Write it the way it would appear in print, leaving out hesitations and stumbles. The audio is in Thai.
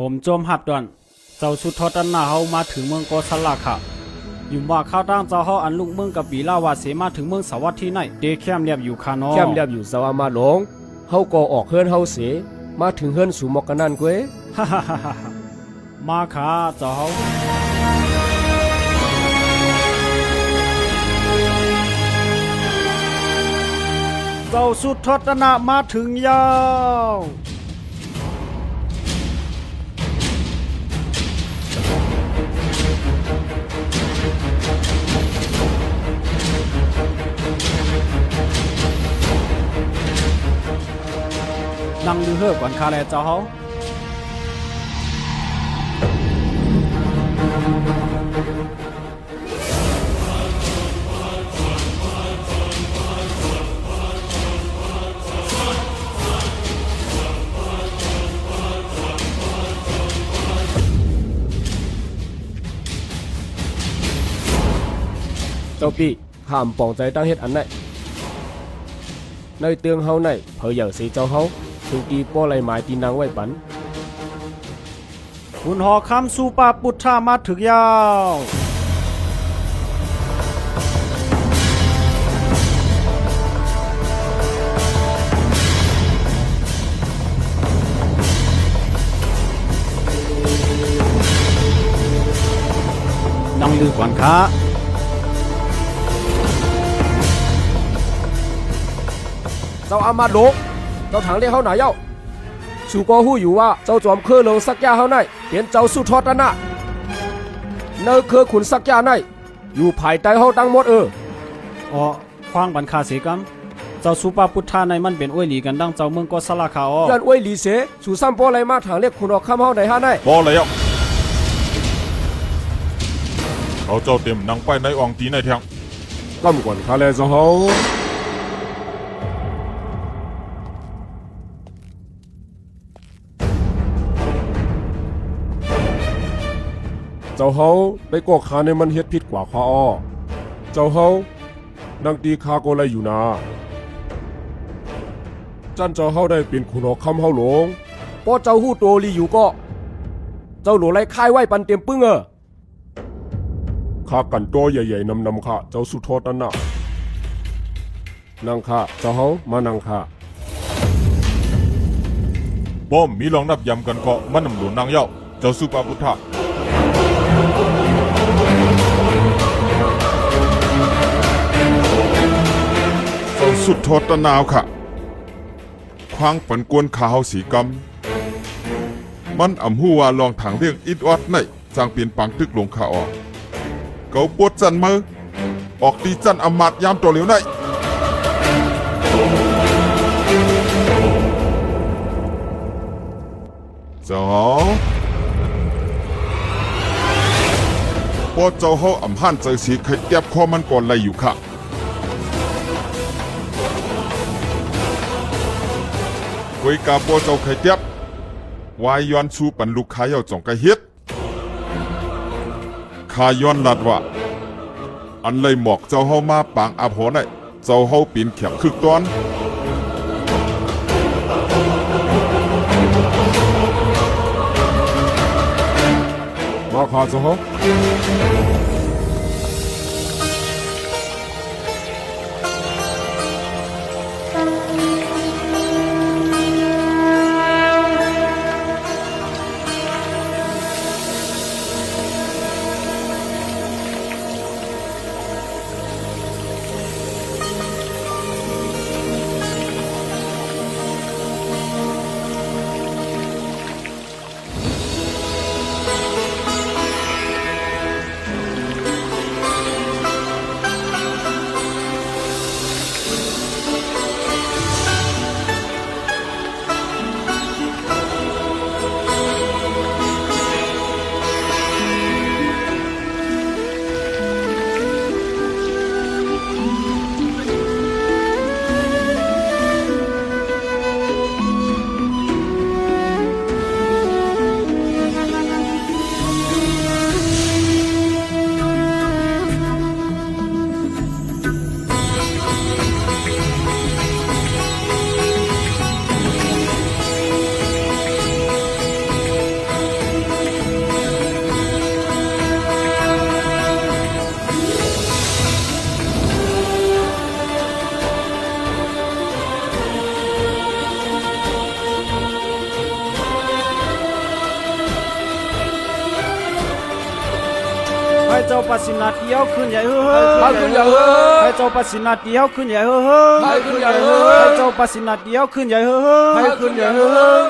ผมโจมหับด่วนเจ้าสุดทอดหน้าเฮามาถึงเมืองโกสลาค่ะอยู่ว่าข้าวตั้งเจ้าเฮาอันลุกเมืองกับปีลาวาเสมาถึงเมืองสวัสดิ์ที่ไหนเดแคมเรียบอยู่คานอแคมเรียบอยู่สวามาหลงเฮาก็ออกเฮือนเฮาเสมาถึงเฮือนสู่หมอกกันนั่นเก้ยฮ่าฮ่าฮ่าฮ่ามาค่ะเจ้าเฮาเจ้าสุดทอดหน้ามาถึงยาวนั่งดูเฮ้อก่อนคาแลเจ้าเฮาเจ้าพี่ห้ามปองใจตั้งเฮ็ดอันไหนในเตืองเฮาไหนเผยอย่างสีเจ้าเฮาถึงตีป้อไหลหมายตีนางไว้ปันคุณหอคำสู่ป่าปุถามาถึงยาวนั่งลือก่อนค่ะเจ้าอามาตย์หลงเจ้าถังเรียกเฮาหนาเย้าสู่ก็ฮู้อยู่ว่าเจ้าจอมเครือลงสักยาเฮาไหนเป็นเจ้าสุดทอดนะเนอเครือขุนสักยาไหนอยู่ภายใต้เฮาตั้งหมดอ๋อควางบันคาเสกัมเจ้าสุปาพุทธาในมันเป็นอ้วยหลีกันดังเจ้าเมืองก็สลาคาอ๋อยันอ้วยหลีเสสู่ซ้ำป้อไหลมาถังเรียกขุนออกคำเฮาไหนฮะไหนพอแล้วเขาเจ้าเต็มนังไปในอ่องตีในแทงกำก่อนคาแลเจ้าเฮาเจ้าเฮาได้ก่อขาในมันเฮ็ดผิดกว่าข้าอ้อเจ้าเฮานังตีคาโกไลอยู่นาจันเจ้าเฮาได้เป็นขุนออกคำเฮาหลงป้อเจ้าฮู้โตลีอยู่ก็เจ้าหลวงไล่ค่ายไว้ปันเต็มปึ้งข้ากันตัวใหญ่ๆนำข้าเจ้าสุดทอดนั่นน่ะนั่งข้าเจ้าเฮามานั่งข้าป้อมมีลองนับยำกันก็มันนำหลวงนางเย้าเจ้าสุปาพุทธะสุดทอดตะนาวค่ะคว้างปันกวนขาเฮาสีกำมันอ่ำหู้ว่าลองถังเรียงอิดวัดในจางเปลี่ยนปังตึกหลงขาออกเกาปวดจันมือออกตีจันอำมาตยามตัวเหลียวในเจ้าพอเจ้าเฮาอ่ำหันใจสีไข่เตียบคอมันก่อนไรอยู่ค่ะคุยกาปอเจ้าไข่เตียบวายย้อนชูปันลูกค้าเย่าจ่องกะเฮ็ดข้าย้อนลัดว่าอันเลยหมอกเจ้าเฮามาปางอาภรณ์เจ้าเฮาปีนแข็งคึกตอนมาข้าเจ้าเฮา ให้เจ้าปัสสินาเดียวขึ้นใหญ่เฮ้อ ให้ขึ้นใหญ่เฮ้อ ให้เจ้าปัสสินาเดียวขึ้นใหญ่เฮ้อ ให้ขึ้นใหญ่เฮ้อ ให้เจ้าปัสสินาเดียวขึ้นใหญ่เฮ้อ ให้ขึ้นใหญ่เฮ้อ